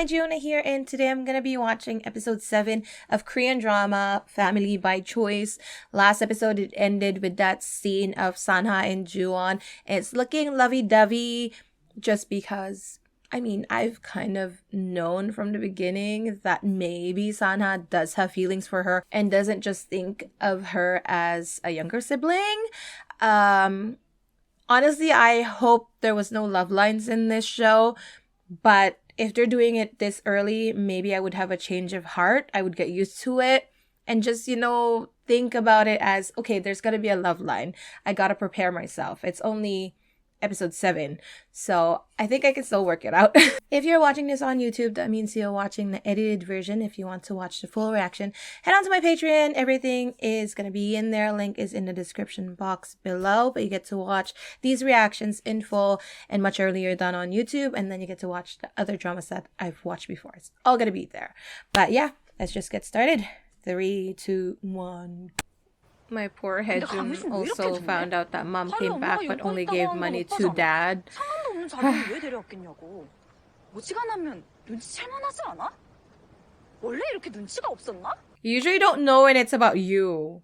Giona here, and today I'm gonna be watching episode 7 of Korean drama Family by Choice. Last episode it ended with that scene of Sanha and Juwon. It's looking lovey-dovey just because I've kind of known from the beginning that maybe Sanha does have feelings for her and doesn't just think of her as a younger sibling. Honestly, I hope there was no love lines in this show, but if they're doing it this early, maybe I would have a change of heart. I would get used to it and just, think about it as, okay, there's got to be a love line. I got to prepare myself. It's only episode 7, so I think I can still work it out. If you're watching this on YouTube, that means you're watching the edited version. If you want to watch the full reaction, head on to my Patreon. Everything is going to be in there. Link is in the description box below, but you get to watch these reactions in full and much earlier than on YouTube, and then you get to watch the other dramas that I've watched before. It's all going to be there. But yeah, let's just get started. 3, 2, 1. My poor Haejun also found out that mom came back but only gave money to dad. You usually don't know when it's about you.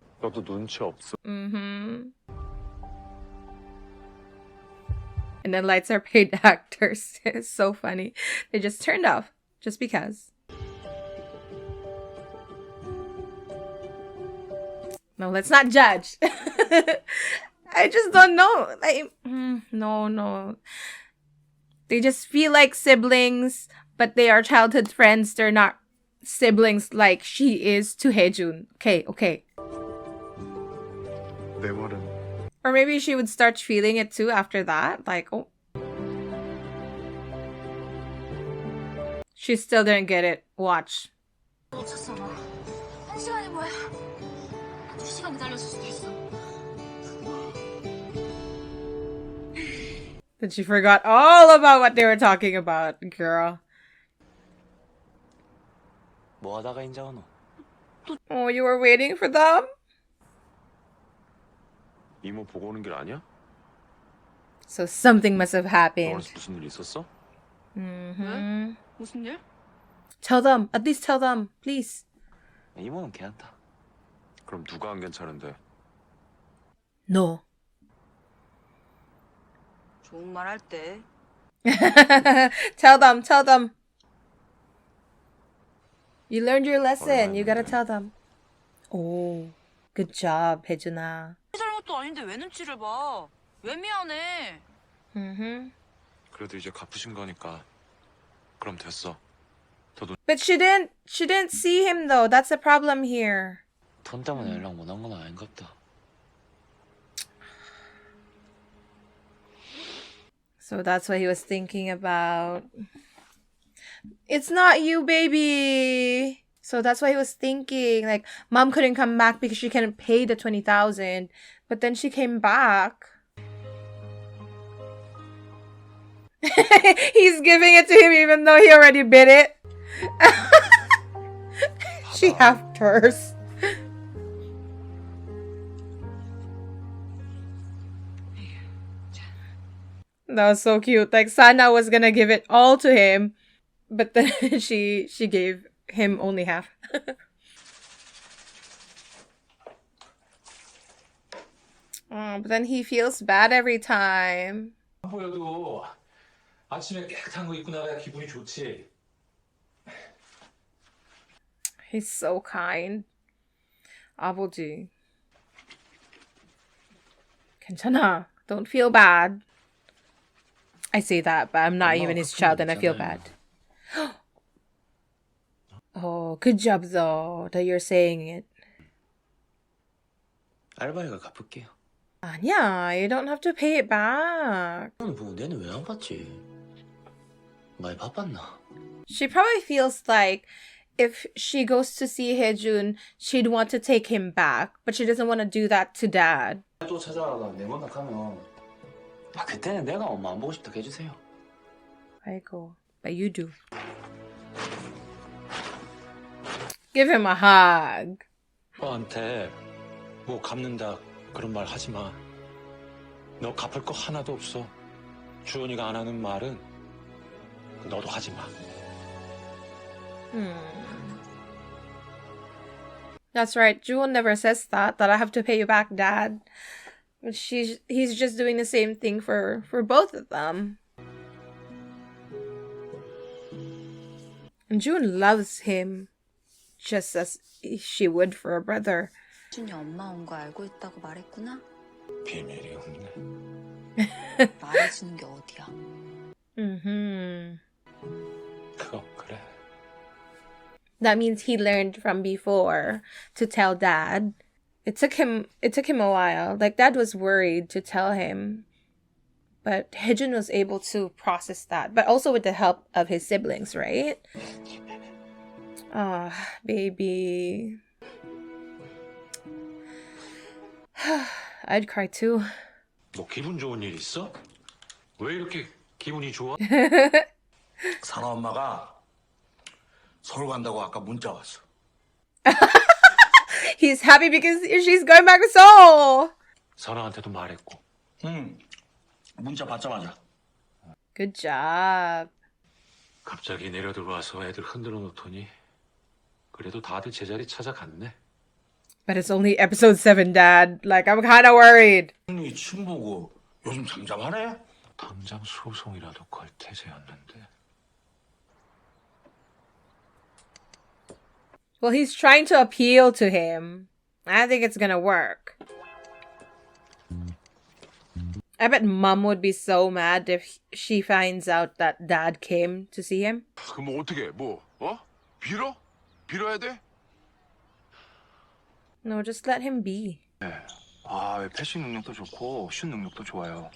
And then lights are paid actors. It's so funny. They just turned off just because. No, let's not judge. I just don't know. No. They just feel like siblings, but they are childhood friends. They're not siblings like she is to Haejun. Okay. Or maybe she would start feeling it too after that. Like, oh. She still didn't get it. Watch. But she forgot all about what they were talking about, girl. Oh, you were waiting for them? So something must have happened. Tell them. At least tell them, please. No. Tell them. You learned your lesson. You gotta tell them. Oh, good job, 혜준아. But she didn't see him though. That's the problem here. So that's what he was thinking about. It's not you, baby. So that's what he was thinking. Like, mom couldn't come back because she couldn't pay the 20,000. But then she came back. He's giving it to him even though he already bid it. She half cursed. That was so cute. Like, Sana was gonna give it all to him, but then she gave him only half. Oh, but then he feels bad every time. He's so kind. 아버지. 괜찮아. Don't feel bad. I say that, but I'm not even his child and I feel bad. Oh, good job though that you're saying it. 아니야, you don't have to pay it back. She probably feels like if she goes to see Haejun, she'd want to take him back, but she doesn't want to do that to dad. 그때는 내가 엄마 안 보고 싶다고 해주세요. 아이고, but you do. Give him a hug. 너한테 뭐 갚는다 그런 말 하지 마. 너 갚을 거 하나도 없어. 주원이가 안 하는 말은 너도 하지 마. Hmm. That's right. Jewel never says that I have to pay you back, Dad. But he's just doing the same thing for both of them. And June loves him just as she would for a brother. 준이 엄마 온 거 알고 있다고 말했구나? 비밀이 없네. 말해주는 게 어디야? 그거 그래. That means he learned from before to tell Dad. It took him a while. Like, Dad was worried to tell him. But Hejun was able to process that. But also with the help of his siblings, right? Ah, oh, baby. I'd cry too. 너 기분 좋은 일 있어? 왜 이렇게 기분이 좋아? 사나 엄마가 서울 간다고 아까 문자 왔어. He's happy because she's going back to Seoul. 사나한테도 말했고. 응. 문자 받자마자. Good job. 갑자기 내려 들어와서 애들 흔들어 놓더니 그래도 다들 제자리 찾아갔네. But it's only episode 7, Dad. Like, I'm kind of worried. 형님이 침 보고 요즘 잠잠하네? 당장 소송이라도 걸 태세였는데. Well, he's trying to appeal to him. I think it's gonna work. I bet Mom would be so mad if she finds out that Dad came to see him. 그럼 뭐 어떻게 뭐 빌어? 빌어야 돼? No, just let him be. 아, 패싱 능력도 좋고 슛 능력도 좋아요.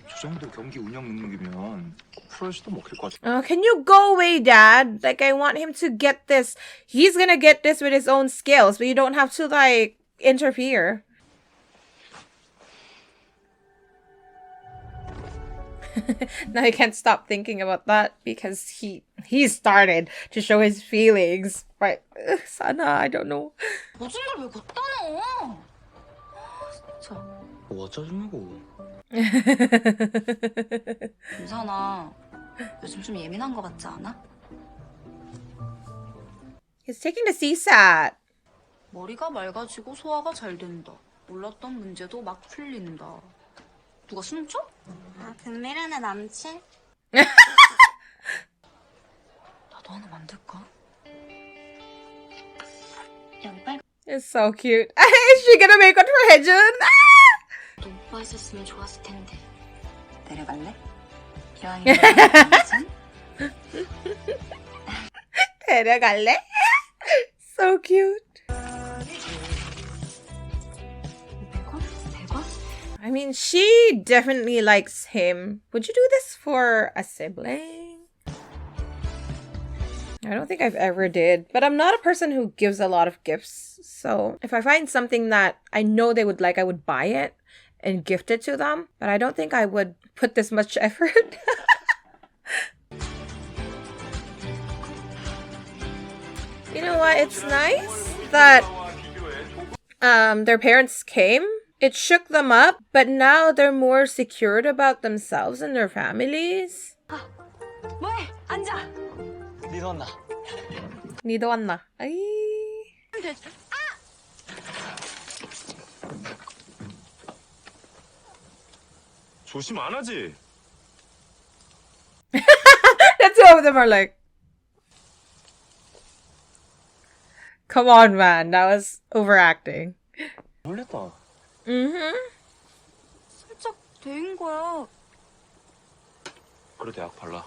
저 정도 경기 운영 능력이면 프로에서도 먹힐 것 같아요. Oh, can you go away, Dad? Like, I want him to get this. He's gonna get this with his own skills, but you don't have to, like, interfere. Now I can't stop thinking about that because he started to show his feelings. Right. Sana, I don't know. 무슨 걸 왜 갖다 놔? 진짜. 뭐 어쩌냐고. 윤선아, 요즘 좀 예민한 거 같지 않아? He's taking the CSAT. 머리가 맑아지고 소화가 잘 된다. 몰랐던 문제도 막 풀린다. 누가 수능 쳐? 아, 금미래네 남친? 나도 하나 만들까? 여기 빨간 It's so cute. Is she gonna make one for Hejun? 도 오빠 있었으면 좋았을 텐데. 내려갈래? 기왕이면 남친? 데려갈래? So cute. 100원? 100원? I mean, she definitely likes him. Would you do this for a sibling? I don't think I've ever did, but I'm not a person who gives a lot of gifts. So if I find something that I know they would like, I would buy it and gift it to them. But I don't think I would put this much effort. You know what? It's nice that their parents came. It shook them up, but now they're more secured about themselves and their families. 뭐해? 앉아! 니도 왔나? 니도 왔나? 아이. 조심 안 하지? The two of them are like, come on, man. That was overacting. 놀랬다. 살짝 데인 거야. 그래도 약 발라.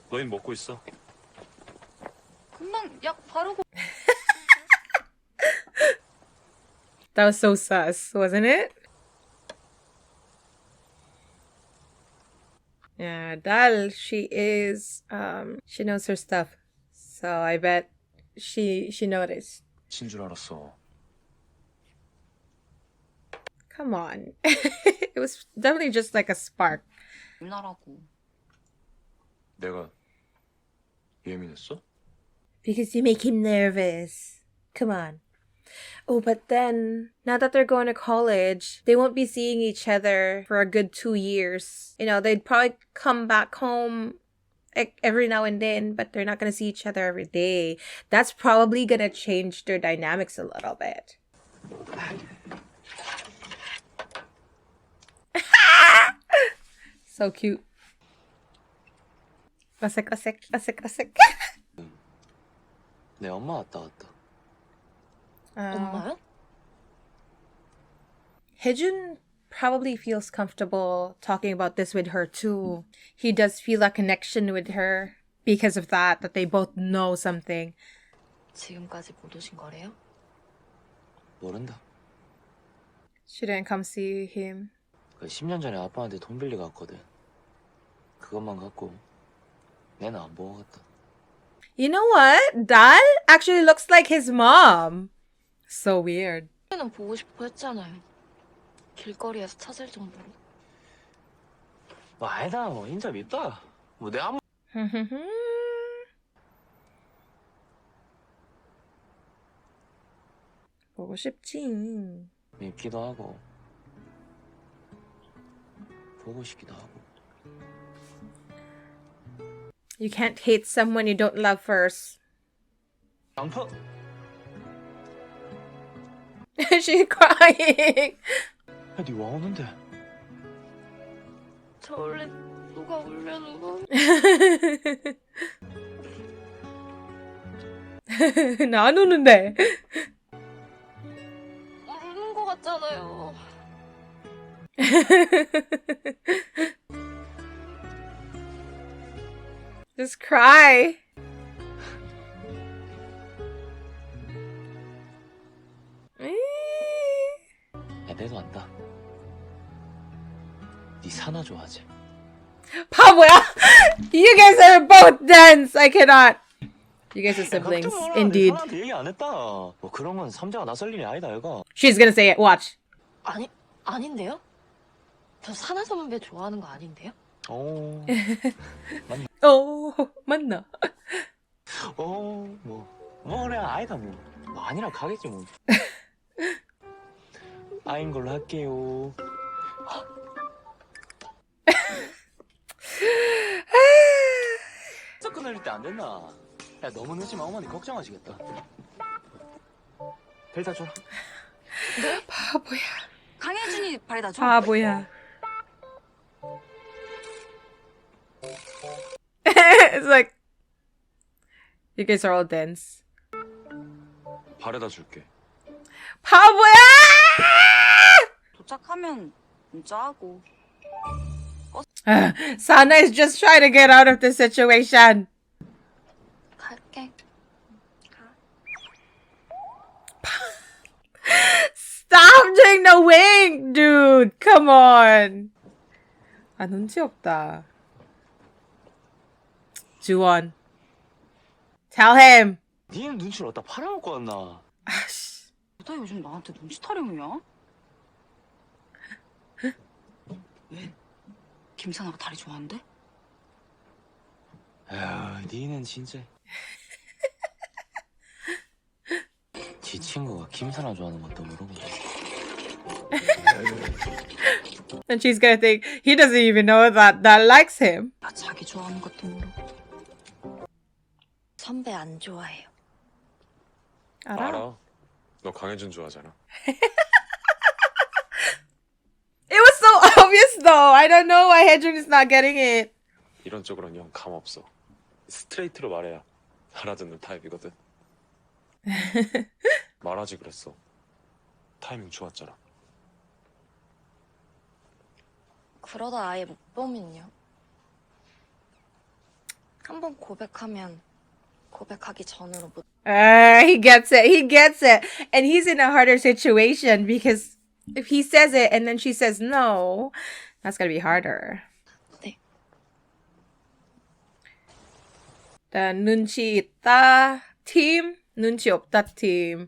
너흰 먹고 있어. 금방 약 바르고. That was so sus, wasn't it? Yeah, Dal, she is, she knows her stuff. So I bet she noticed. 진 줄 알았어. Come on. It was definitely just like a spark. 유나라고. 내가 예민했어? Because you make him nervous. Come on. Oh, but then, now that they're going to college, they won't be seeing each other for a good 2 years. You know, they'd probably come back home like every now and then, but they're not gonna see each other every day. That's probably gonna change their dynamics a little bit. So cute. 어색. 내 엄마 왔다 갔다. 엄마요? Hejun probably feels comfortable talking about this with her too. He does feel a connection with her because of that they both know something. 지금까지 못 오신 거래요? 모른다. She didn't come see him. 그 10년 전에 아빠한테 돈 빌려 갔거든. 그것만 갖고 내는 안 보고 갔다. You know what? Dal actually looks like his mom. So weird. 는 보고 싶어 했잖아요. 길거리에서 찾을 정도로. 뭐 아니다. 뭐 인자 밉다. 뭐 내 아무 보고 싶지. 밉기도 하고 보고 싶기도 하고. You can't hate someone you don't love first. 양파. She's crying. 야, 니 와 오는데? 저 원래 누가 울려도 나 안 우는데. 우는 거 같잖아요. Just cry. 야, 내도 안다. 니 사나 좋아하지? 바보야! You guys are both dense. I cannot. You guys are siblings, indeed. 사나한테 얘기 안 했다. 뭐 그런 건 삼자가 나설 일이 아니다, 얘가. She's gonna say it. Watch. 아닌데요? 저 사나 선배 좋아하는 거 아닌데요? 어, Oh, 맞나? 뭐 그래, 아니다, 뭐. 뭐 아니라 가겠지, 뭐. 아인 걸로 할게요. 진짜 끊을 때 안 됐나? 야, 너무 늦으면 어머니 걱정하시겠다. 벨다 줘라. 바보야. 강혜준이 발에다 줘. 바보야. It's like you guys are all dense. 바래다 줄게. 바보야! 도착하면 문자하고. Sana is just trying to get out of the situation. 갈게. Stop doing the wink, dude. Come on. 아, 눈치 없다. 주원. Tell him. 니는 눈치를 어디다 팔아먹고 왔나? 아씨. 너 요즘 나한테 눈치 타령이야? 왜? 김사나가 다리 좋아한대? 에휴, 니는 진짜. 지 친구가 김사나 좋아하는 것도 모르고. And she's gonna think he doesn't even know that likes him. 나 자기 좋아하는 것도 모르고. 선배 안 좋아해요. 알아. 너 강혜준 좋아하잖아. It was so obvious though. I don't know why Hedron is not getting it. 이런 쪽으로는 영 감 없어. 스트레이트로 말해야 알아듣는 타입이거든. 말하지 그랬어. 타이밍 좋았잖아. 그러다 아예 못 보면요. 한번 고백하면 고백하기 전으로 못. He gets it. He gets it. And he's in a harder situation because if he says it and then she says no, that's gonna be harder. 네. The 눈치 있다 team, 눈치 없다 team.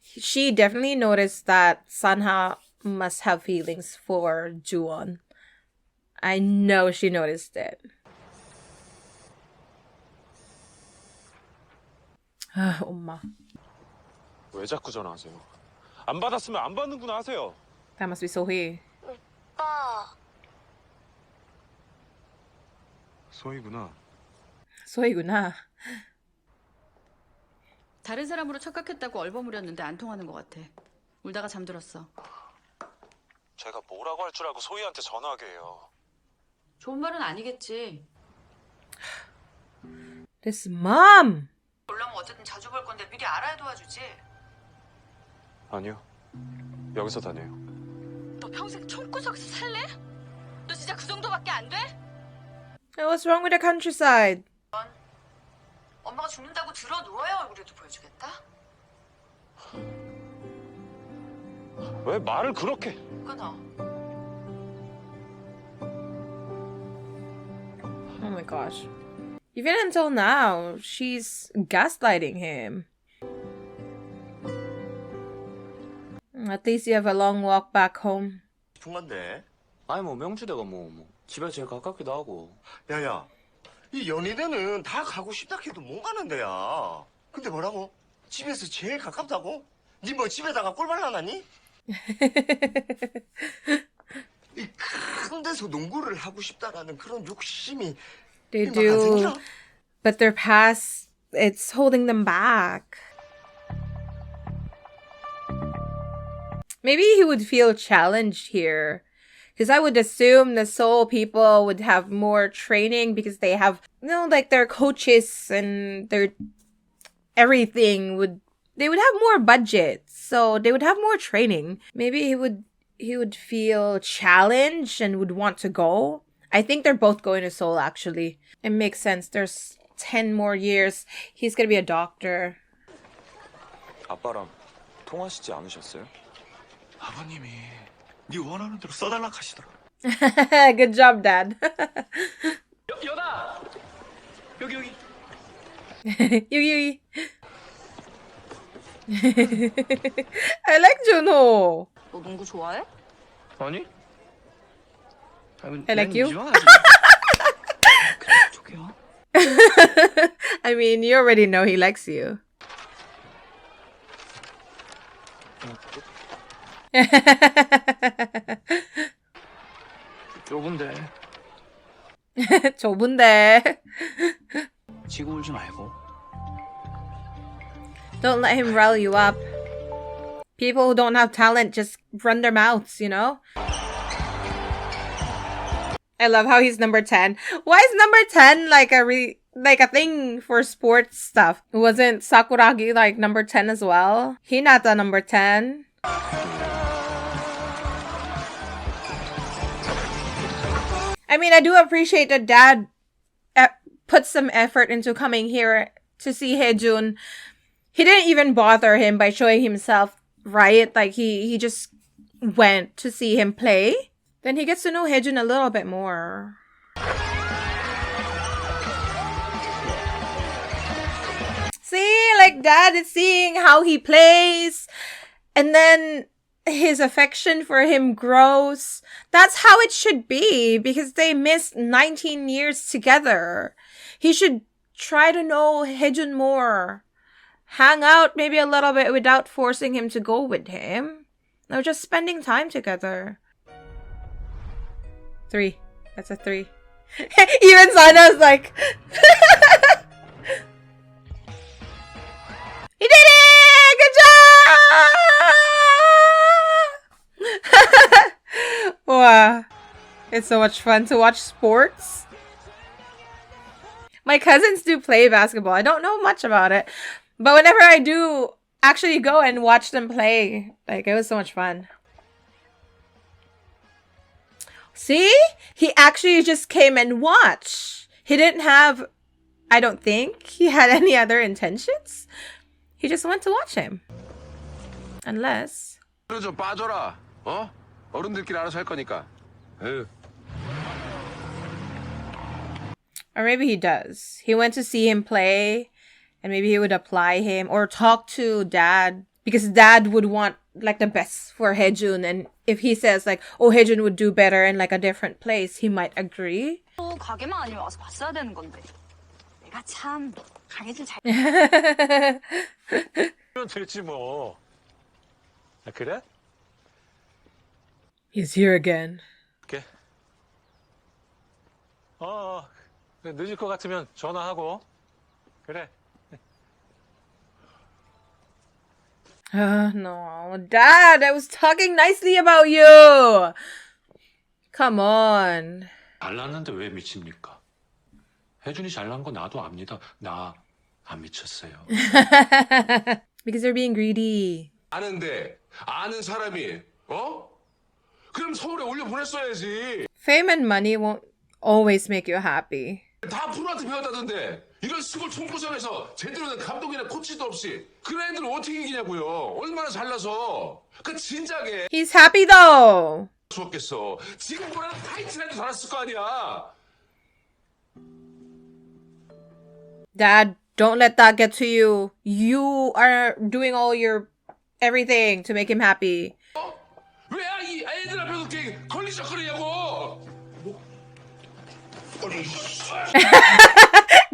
She definitely noticed that Sanha must have feelings for Juwon. I know she noticed it. 아, 엄마. 왜 자꾸 전화하세요? 안 받았으면 안 받는구나 하세요. That must be Sohee. 오빠. 소희구나. 소희구나. 다른 사람으로 착각했다고 얼버무렸는데 안 통하는 것 같아. 울다가 잠들었어. 제가 뭐라고 할 줄 알고 소희한테 전화하게 해요. 좋은 말은 아니겠지. This mom. 올라면 어쨌든 자주 볼 건데 미리 알아야 도와주지. 아니요. 여기서 다녀요. 너 평생 총구석에서 살래? 너 진짜 그 정도밖에 안 돼? What's wrong with the countryside? 엄마가 죽는다고 들어 누워야 얼굴에도 보여주겠다? 왜 말을 그렇게... 끊어. Oh my gosh. Even until now, she's gaslighting him. At least you have a long walk back home. 싶은 건데. 아니 뭐 명주대가 뭐 집에 제일 가깝기도 하고. 야야, 이 연희대는 다 가고 싶다 해도 못 가는 데야. 근데 뭐라고? 집에서 제일 가깝다고? 니 뭐 집에다가 꼴 발라놨니? 이 큰 데서 농구를 하고 싶다라는 그런 욕심이 They 이만 안 do, 생겨? but their past, it's holding them back. Maybe he would feel challenged here. Because I would assume the Seoul people would have more training because they have, like their coaches and their everything they would have more budget. So they would have more training. Maybe he would feel challenged and would want to go. I think they're both going to Seoul actually. It makes sense. There's 10 more years. He's going to be a doctor. 아빠랑 통화하시지 않으셨어요? 아버님이 네 원하는 대로 써달라 하시더라. Good job, Dad. 여다! 여기. 여기. I like Junho. 너 농구 좋아해? 아니? I like you. 저기요. I mean, you already know he likes you. 좁은데. 좁은데. 지고 울지 말고. Don't let him rile you up. People who don't have talent just run their mouths, you know? I love how he's number 10. Why is number 10 like a thing for sports stuff? Wasn't Sakuragi like number 10 as well? Hinata number 10. I mean, I do appreciate that Dad put some effort into coming here to see Haejun. He didn't even bother him by showing himself, right? Like, he just went to see him play. Then he gets to know Haejun a little bit more. See, like, Dad is seeing how he plays. And then his affection for him grows. That's how it should be because they missed 19 years together. He should try to know Haejun more. Hang out maybe a little bit without forcing him to go with him. No, just spending time together. 3. That's a 3. Even Sana's like... He did it! Good job! Wow. It's so much fun to watch sports. My cousins do play basketball. I don't know much about it. But whenever I do actually go and watch them play, like, it was so much fun. See? He actually just came and watched. He didn't have, I don't think, he had any other intentions. He just went to watch him. Unless... 좀 빠져라. 어? 어른들끼리 알아서 할 거니까. 에휴. Or maybe he does. He went to see him play, and maybe he would apply him or talk to Dad because Dad would want like the best for Haejun, and if he says like, oh, Haejun would do better in like a different place, he might agree. 또 가게만 아니면 와서 봤어야 되는 건데. 내가 참 가게질 잘. 그럼 되지 뭐. 아, 그래? He's here again. 오케이. 늦을 것 같으면 전화하고. 그래. No, Dad, I was talking nicely about you. Come on. 잘났는데 왜 미칩니까? 혜준이 잘난 거 나도 압니다. 나 안 미쳤어요. Because they're being greedy. 아는데 아는 사람이 그럼 서울에 올려 보냈어야지. Fame and money won't always make you happy. 다 프로한테 배웠다던데 이런 시골 총구석에서 제대로 된 감독이나 코치도 없이 그런 애들 어떻게 이기냐고요. 얼마나 잘나서. 그 진작에 He's happy though. 죽었겠어. 지금 보라는 타이틀에도 달았을 거 아니야. Dad, don't let that get to you. You are doing all your everything to make him happy. 왜 이 애들 앞에서 이렇게 걸리적거리냐고.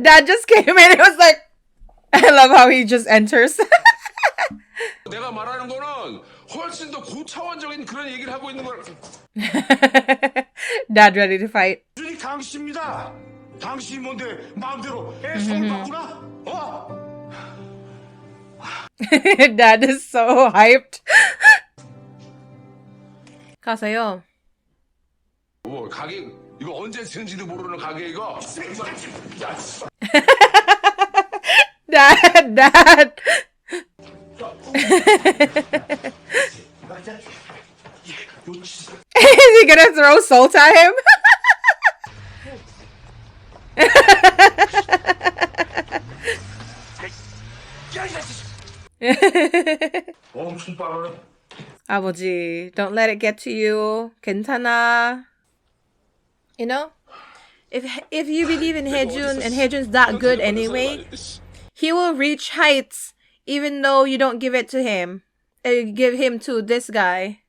Dad just came in and was like, I love how he just enters. 내가 말하는 거는 훨씬 더 고차원적인 그런 얘기를 하고 있는 거야. Dad ready to fight. 준이 당신입니다. 당신이 뭔데 마음대로 애 손을 바꾸나? Dad is so hyped. 가세요. 뭐 가게 이거 언제 쓰는지도 모르는 가게 이거. Dad. Is he gonna throw salt at him? 엄청 빠르네. 아버지, don't let it get to you. 괜찮아. You know, if you believe in Haejun and Haejun's that good anyway, he will reach heights even though you don't give it to him. Give him to this guy.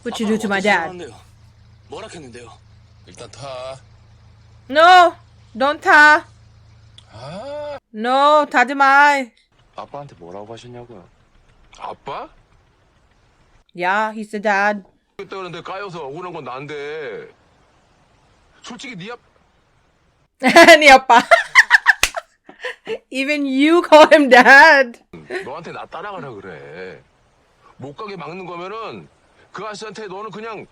What you do to my dad? 뭐라 했는데요? 일단 타. No, don't 타. No, 타지 마. 아빠한테 뭐라고 하셨냐고요? 아빠? Yeah, he's the dad. 그때 그런데 까여서 억울한 건 난데. 솔직히 네 네 아빠. Even you call him dad. 너한테 나 따라가라 그래. 못 가게 막는 거면은 그 아저씨한테 너는 그냥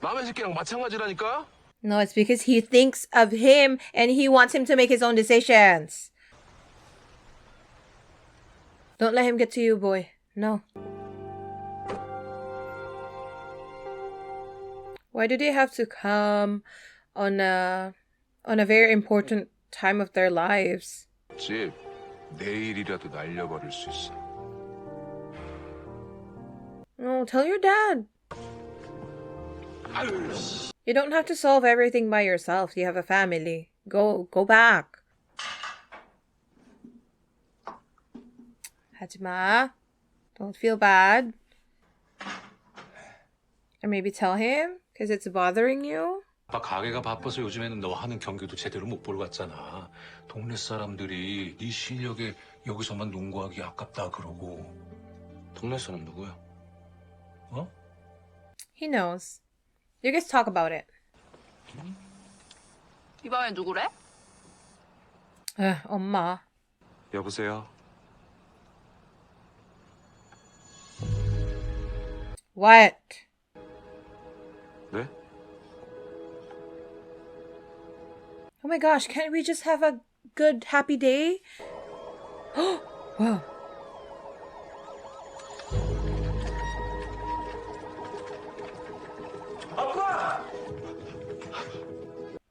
남의 새끼랑 마찬가지라니까? No, it's because he thinks of him and he wants him to make his own decisions. Don't let him get to you, boy. No. Why do they have to come on a very important time of their lives? 집 내일이라도 날려버릴 수 있어. No, tell your dad. You don't have to solve everything by yourself. You have a family. Go back. 하지마. Don't feel bad. Or maybe tell him because it's bothering you. 아빠 가게가 바빠서 요즘에는 너 하는 경기도 제대로 못 보러 갔잖아. 동네 사람들이 네 실력에 여기서만 농구하기 아깝다 그러고. 동네 사람 누구야? He knows. You guys talk about it. 이 밤에 누구래? 엄마. 여보세요? What? 네? Oh my gosh, can't we just have a good, happy day? Wow.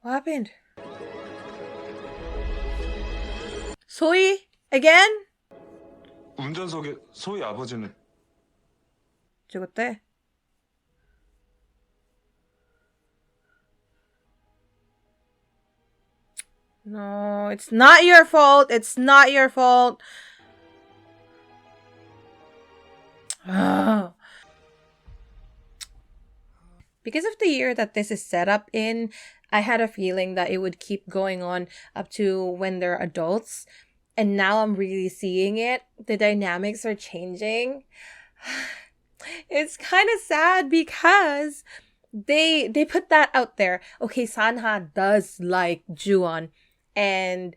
What happened? 소희? Again? 운전석에 소희 아버지는 죽었대. No, it's not your fault. It's not your fault. Because of the year that this is set up in, I had a feeling that it would keep going on up to when they're adults. And now I'm really seeing it. The dynamics are changing. It's kind of sad because they put that out there. Okay, Sanha does like Juwon, and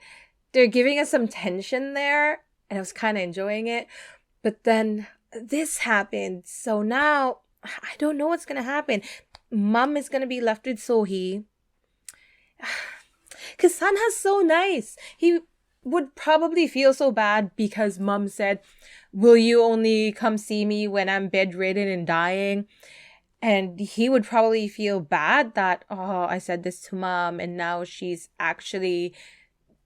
they're giving us some tension there, and I was kind of enjoying it. But then this happened, so now I don't know what's gonna happen. Mom is gonna be left with Sohee. Because Sanha's so nice. He would probably feel so bad because Mom said, will you only come see me when I'm bedridden and dying? And he would probably feel bad that, oh, I said this to Mom and now she's actually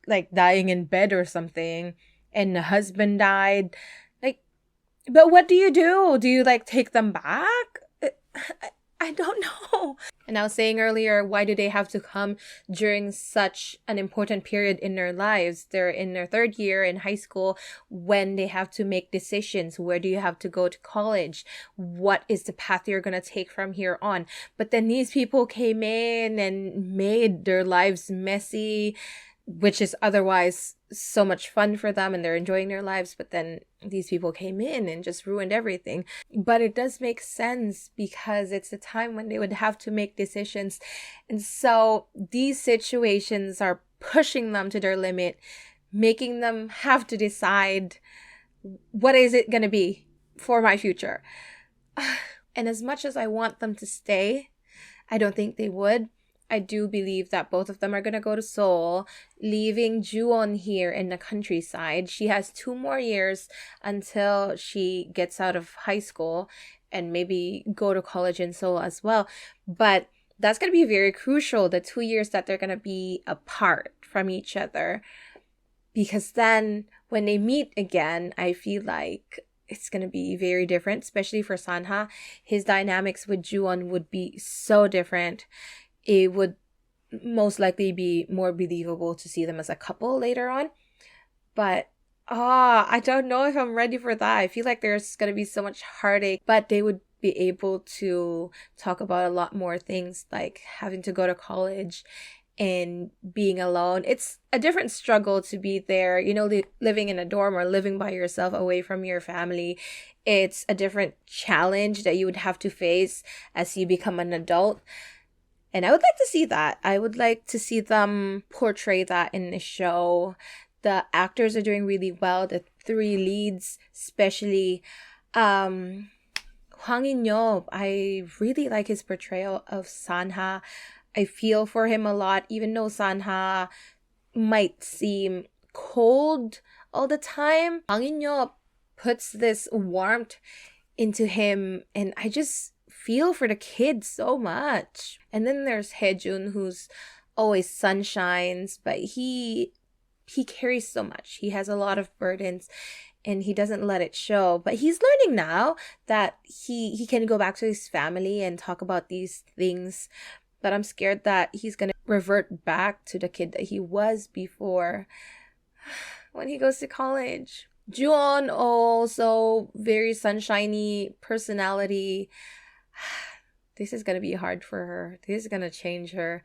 like dying in bed or something. And the husband died. Like, but what do you do? Do you like take them back? I don't know. And I was saying earlier, why do they have to come during such an important period in their lives? They're in their 3rd year in high school when they have to make decisions. Where do you have to go to college? What is the path you're going to take from here on? But then these people came in and made their lives messy, which is otherwise so much fun for them and they're enjoying their lives. But then these people came in and just ruined everything. But it does make sense because it's a time when they would have to make decisions. And so these situations are pushing them to their limit, making them have to decide, what is it going to be for my future? And as much as I want them to stay, I don't think they would. I do believe that both of them are going to go to Seoul, leaving Juwon here in the countryside. She has 2 more years until she gets out of high school and maybe go to college in Seoul as well. But that's going to be very crucial, the 2 years that they're going to be apart from each other. Because then when they meet again, I feel like it's going to be very different, especially for Sanha. His dynamics with Juwon would be so different. It would most likely be more believable to see them as a couple later on. But I don't know if I'm ready for that. I feel like there's going to be so much heartache, but they would be able to talk about a lot more things, like having to go to college and being alone. It's a different struggle to be there, you know, living in a dorm or living by yourself away from your family. It's a different challenge that you would have to face as you become an adult. And I would like to see that. I would like to see them portray that in the show. The actors are doing really well. The 3 leads, especially Hwang In-yeop. I really like his portrayal of Sanha. I feel for him a lot, even though Sanha might seem cold all the time. Hwang In-yeop puts this warmth into him, and I just feel for the kids so much. And then there's Haejun, who's always sunshines, but he carries so much. He has a lot of burdens and he doesn't let it show. But he's learning now that he can go back to his family and talk about these things. But I'm scared that he's going to revert back to the kid that he was before when he goes to college. Juwon also very sunshiny personality. This is going to be hard for her. This is going to change her.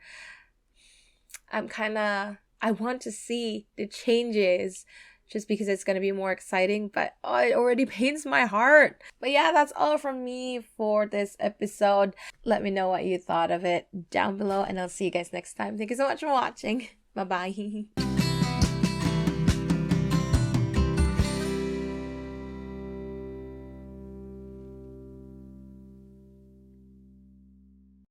I want to see the changes just because it's going to be more exciting, but it already pains my heart. But yeah, that's all from me for this episode. Let me know what you thought of it down below, and I'll see you guys next time. Thank you so much for watching. Bye-bye.